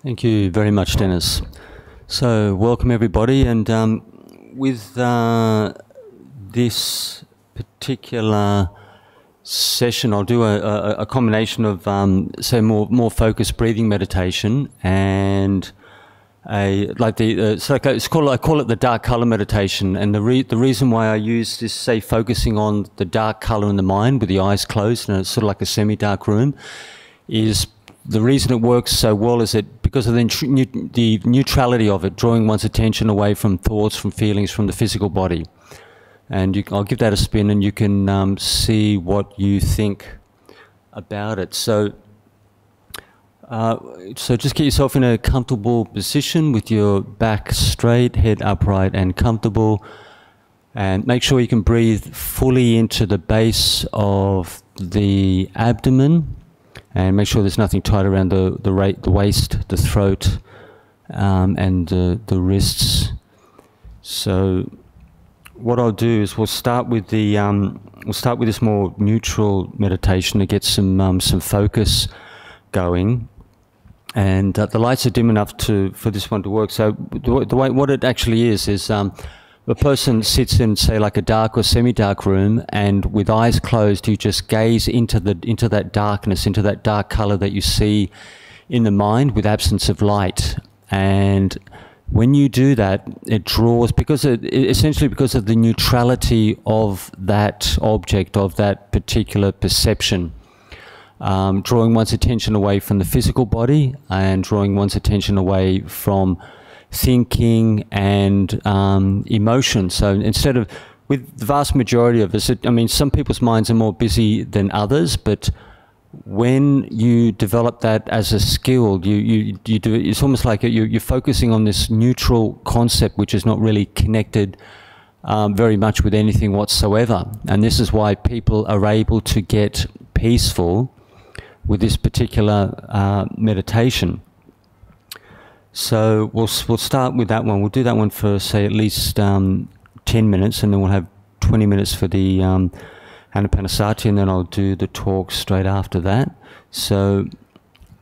Thank you very much, Dennis. So, welcome everybody, and with this particular session, I'll do a combination of, say, more focused breathing meditation and I call it the dark color meditation. And the reason why I use this, say, focusing on the dark color in the mind with the eyes closed, and it's sort of like a semi-dark room, is the reason it works so well is that because of the neutrality of it, drawing one's attention away from thoughts, from feelings, from the physical body. And I'll give that a spin, and you can see what you think about it. So just get yourself in a comfortable position with your back straight, head upright and comfortable. And make sure you can breathe fully into the base of the abdomen. And make sure there's nothing tight around the waist, the throat, and the wrists. So what I'll do is we'll start with this more neutral meditation to get some focus going. And the lights are dim enough for this one to work. So the way what it actually is the person sits in, say, like a dark or semi-dark room, and with eyes closed, you just gaze into that darkness, into that dark color that you see in the mind with absence of light. And when you do that, it draws, essentially because of the neutrality of that object, of that particular perception, drawing one's attention away from the physical body and drawing one's attention away from thinking and emotion. So instead of, with the vast majority of us, I mean, some people's minds are more busy than others, but when you develop that as a skill, you do it, it's almost like you're focusing on this neutral concept, which is not really connected very much with anything whatsoever. And this is why people are able to get peaceful with this particular meditation. So we'll start with that one. We'll do that one for, say, at least 10 minutes, and then we'll have 20 minutes for the Anapanasati, and then I'll do the talk straight after that. So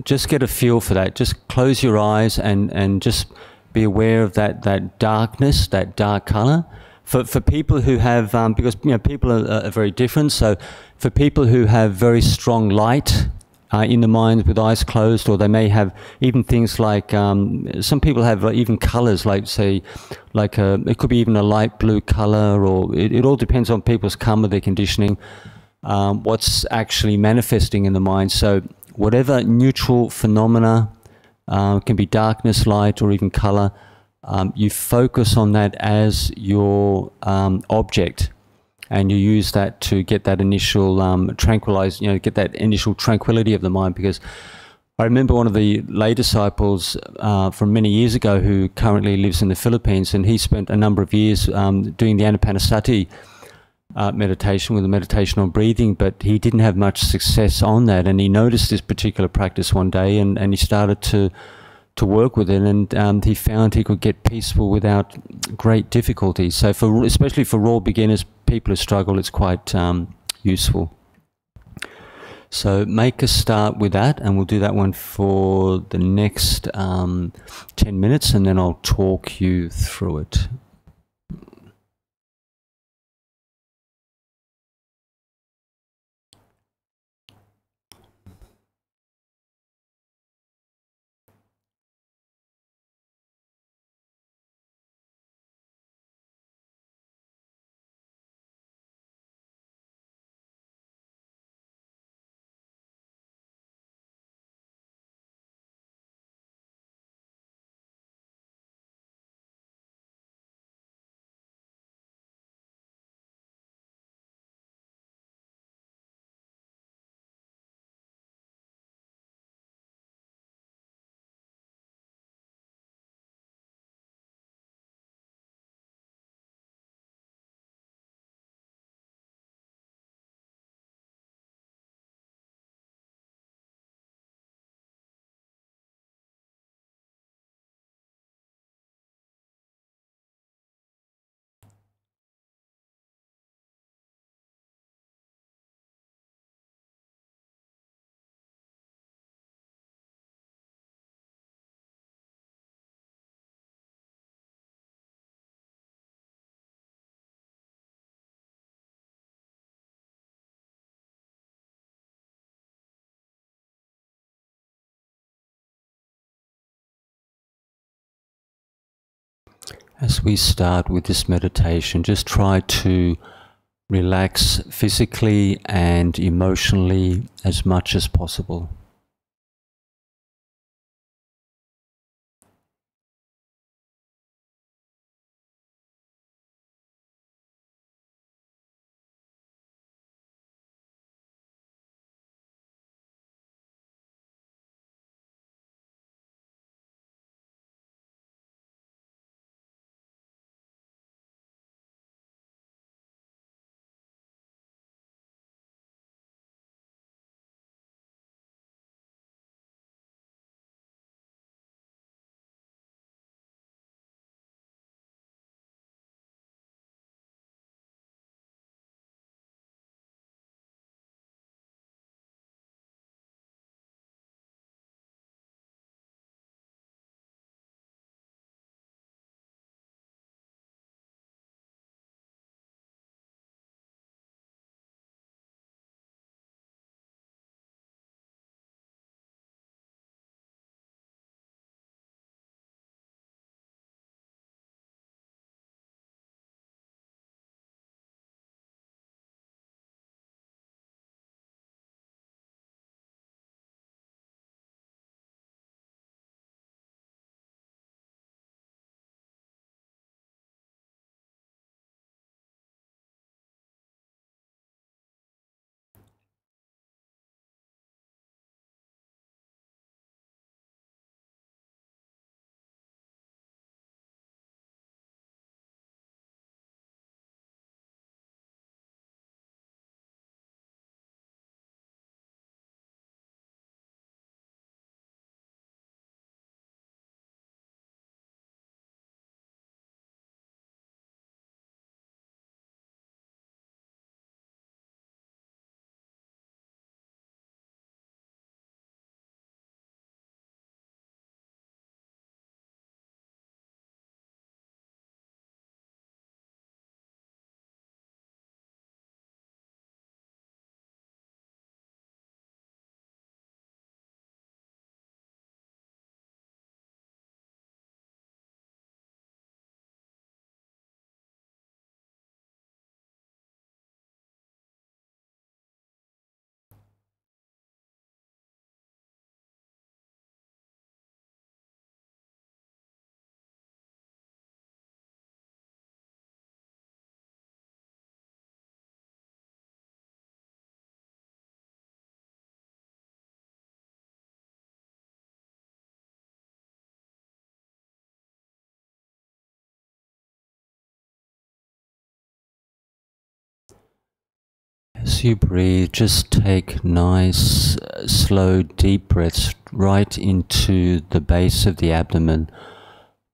just get a feel for that. Just close your eyes and just be aware of that darkness, that dark color. For people who have, because people are very different, so for people who have very strong light in the mind with eyes closed, or they may have even things like, some people have even colors, like, say, it could be even a light blue color, or it all depends on people's karma, their conditioning, what's actually manifesting in the mind. So whatever neutral phenomena, can be darkness, light, or even color, you focus on that as your object. And you use that to get that initial get that initial tranquility of the mind. Because I remember one of the lay disciples from many years ago who currently lives in the Philippines, and he spent a number of years doing the Anapanasati meditation, with a meditation on breathing, but he didn't have much success on that. And he noticed this particular practice one day, and he started to work with it, and he found he could get peaceful without great difficulty. So especially for raw beginners, people who struggle, it's quite useful. So make a start with that, and we'll do that one for the next 10 minutes, and then I'll talk you through it. As we start with this meditation, just try to relax physically and emotionally as much as possible. As you breathe, just take nice, slow, deep breaths right into the base of the abdomen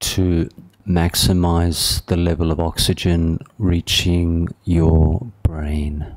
to maximize the level of oxygen reaching your brain.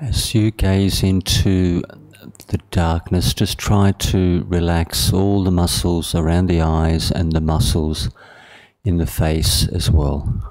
As you gaze into the darkness, just try to relax all the muscles around the eyes and the muscles in the face as well.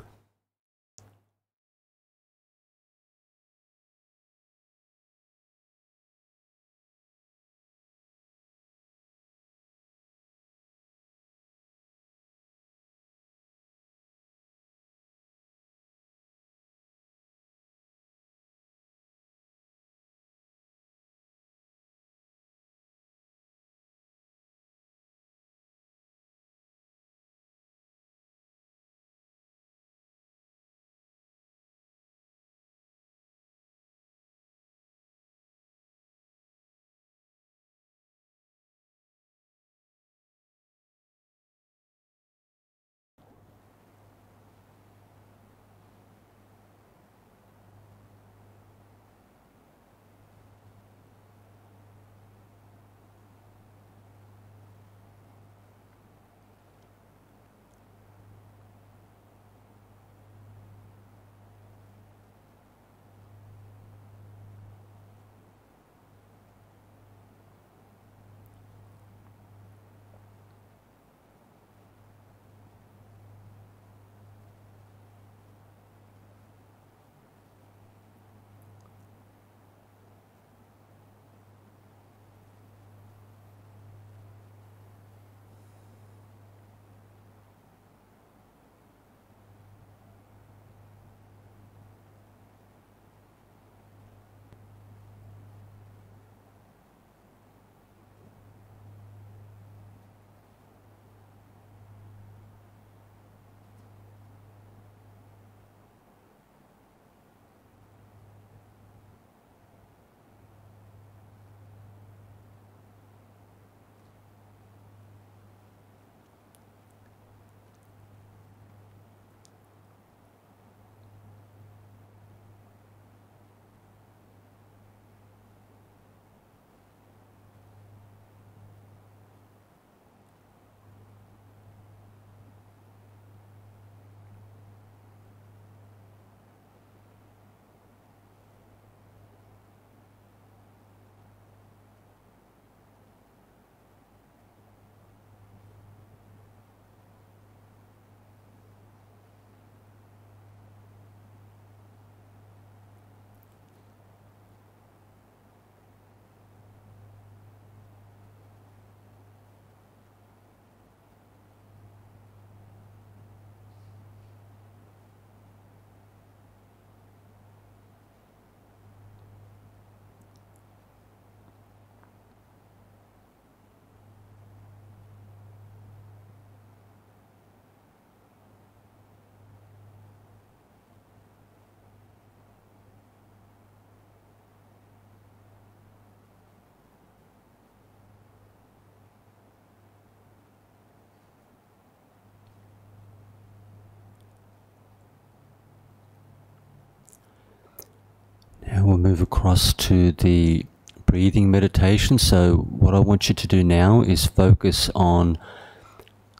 Now we'll move across to the breathing meditation. So what I want you to do now is focus on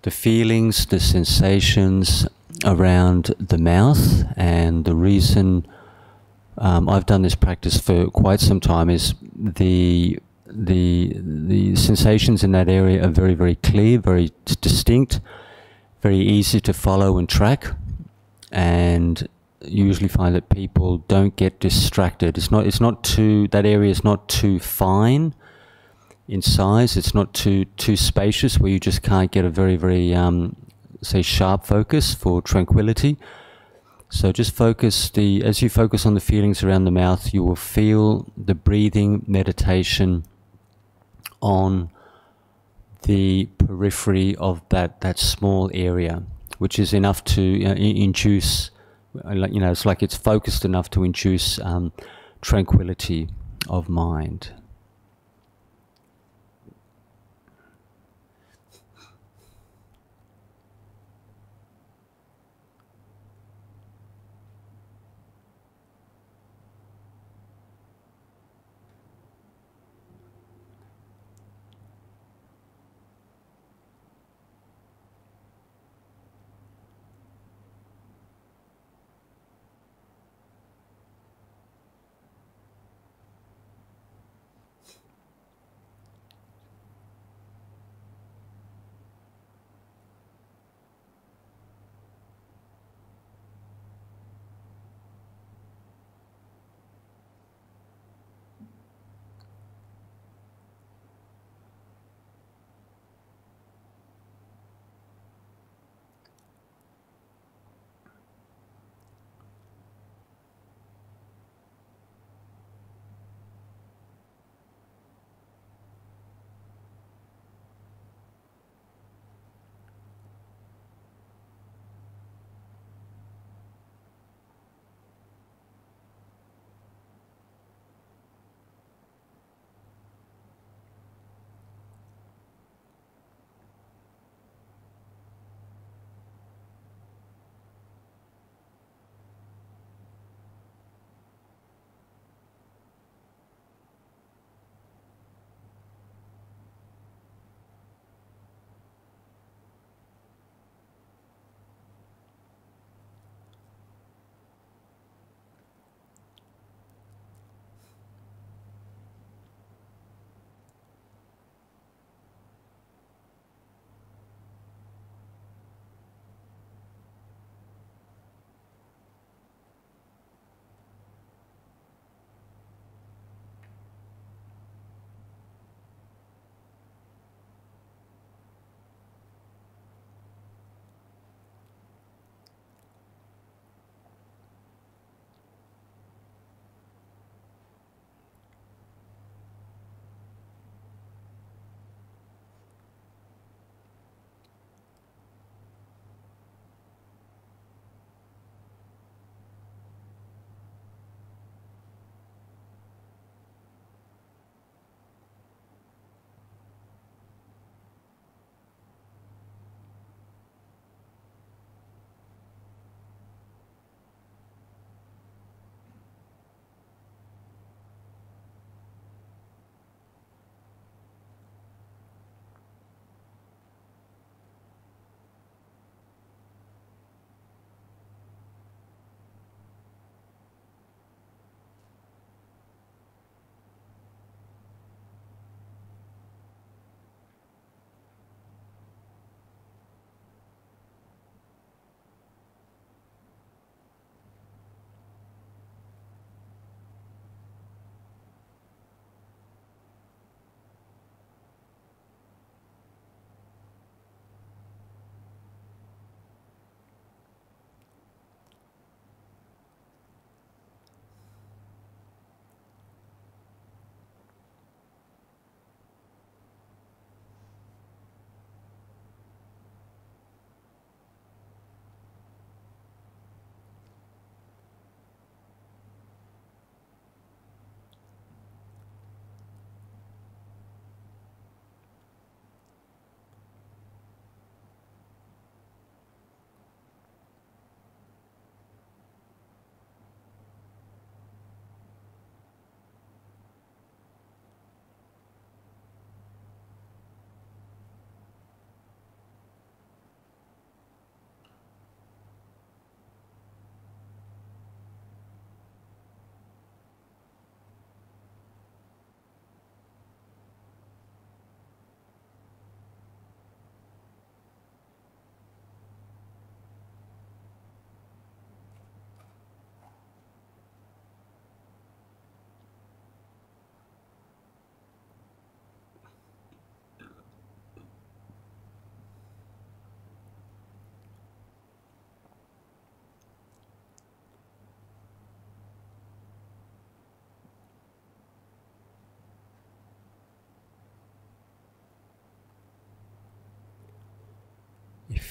the feelings, the sensations around the mouth. And the reason I've done this practice for quite some time is the sensations in that area are very, very clear, very distinct, very easy to follow and track, and you usually find that people don't get distracted. It's not too, that area is not too fine in size. It's not too spacious where you just can't get a very, very say sharp focus for tranquility. So just focus as you focus on the feelings around the mouth, you will feel the breathing meditation on the periphery of that small area, which is enough to induce, it's like it's focused enough to induce tranquility of mind.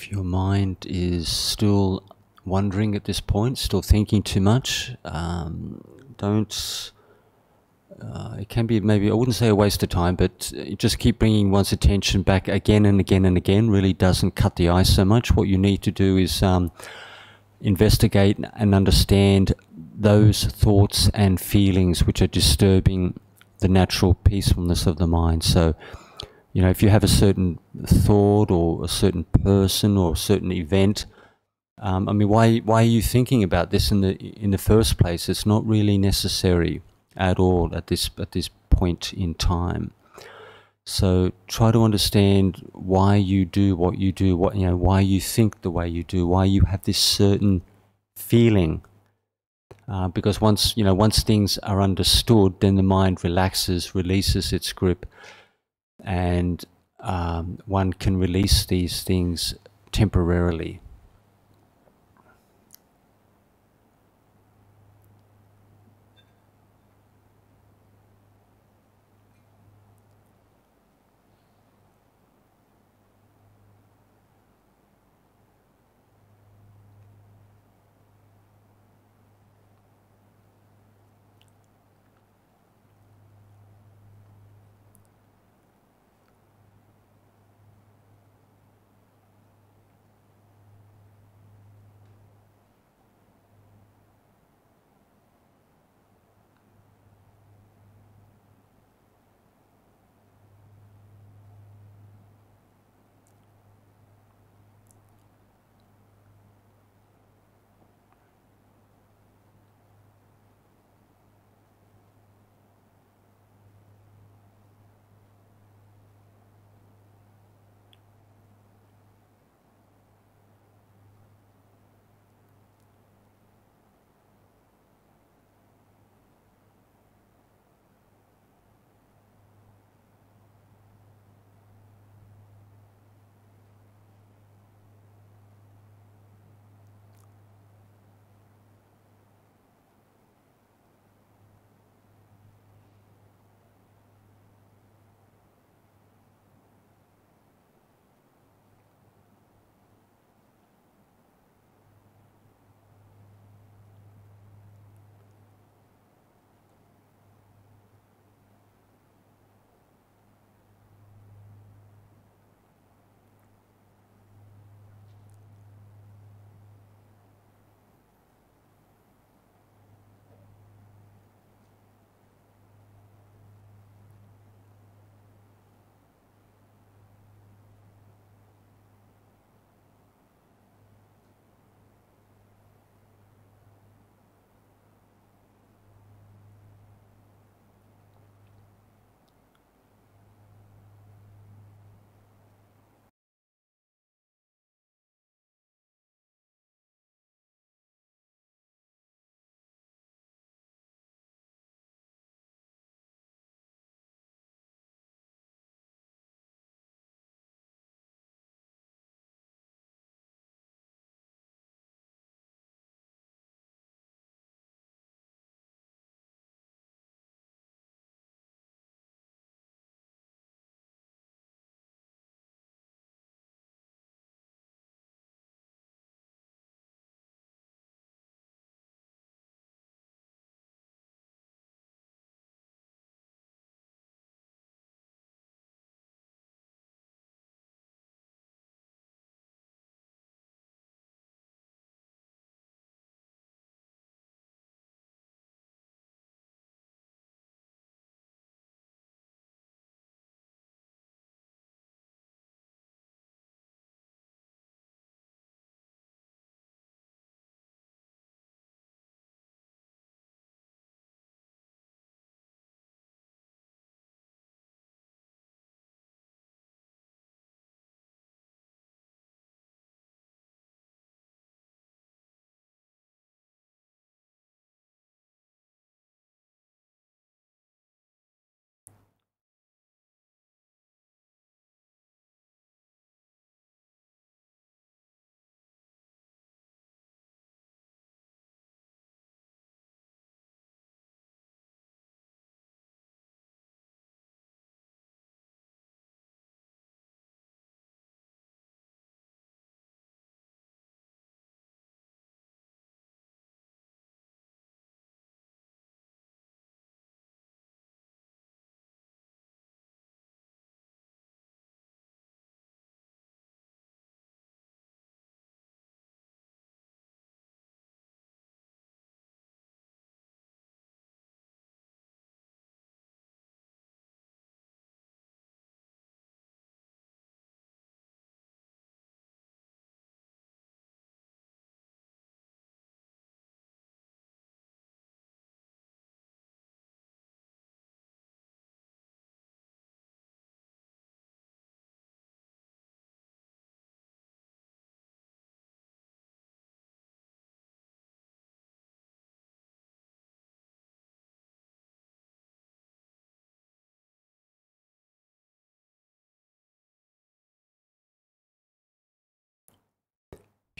if your mind is still wondering at this point, still thinking too much, don't. It can be maybe, I wouldn't say a waste of time, but just keep bringing one's attention back again and again and again really doesn't cut the ice so much. What you need to do is investigate and understand those thoughts and feelings which are disturbing the natural peacefulness of the mind. So, you know, if you have a certain thought or a certain person or a certain event, I mean, why are you thinking about this in the first place? It's not really necessary at all at this point in time. So try to understand why you do what you do, why you think the way you do, why you have this certain feeling. Because once things are understood, then the mind relaxes, releases its grip, and one can release these things temporarily.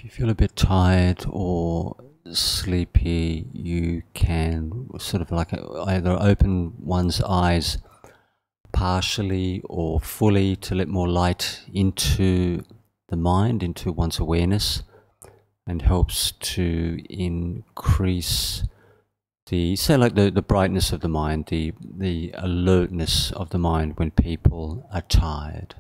If you feel a bit tired or sleepy, you can sort of like either open one's eyes partially or fully to let more light into the mind, into one's awareness, and helps to increase the, say like the brightness of the mind, the alertness of the mind when people are tired.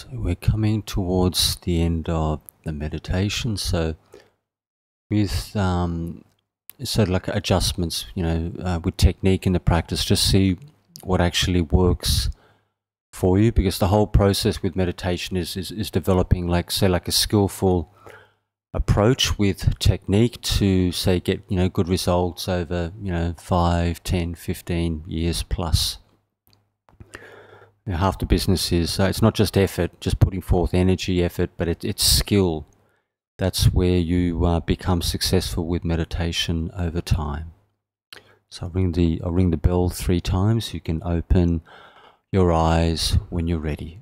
So we're coming towards the end of the meditation. So with sort of like adjustments, with technique in the practice, just see what actually works for you, because the whole process with meditation is developing, like, say, like a skillful approach with technique to, say, get good results over 5, 10, 15 years plus. Half the business is it's not just effort, just putting forth energy, effort, but it's skill. That's where you become successful with meditation over time. So I'll ring the bell 3 times. You can open your eyes when you're ready.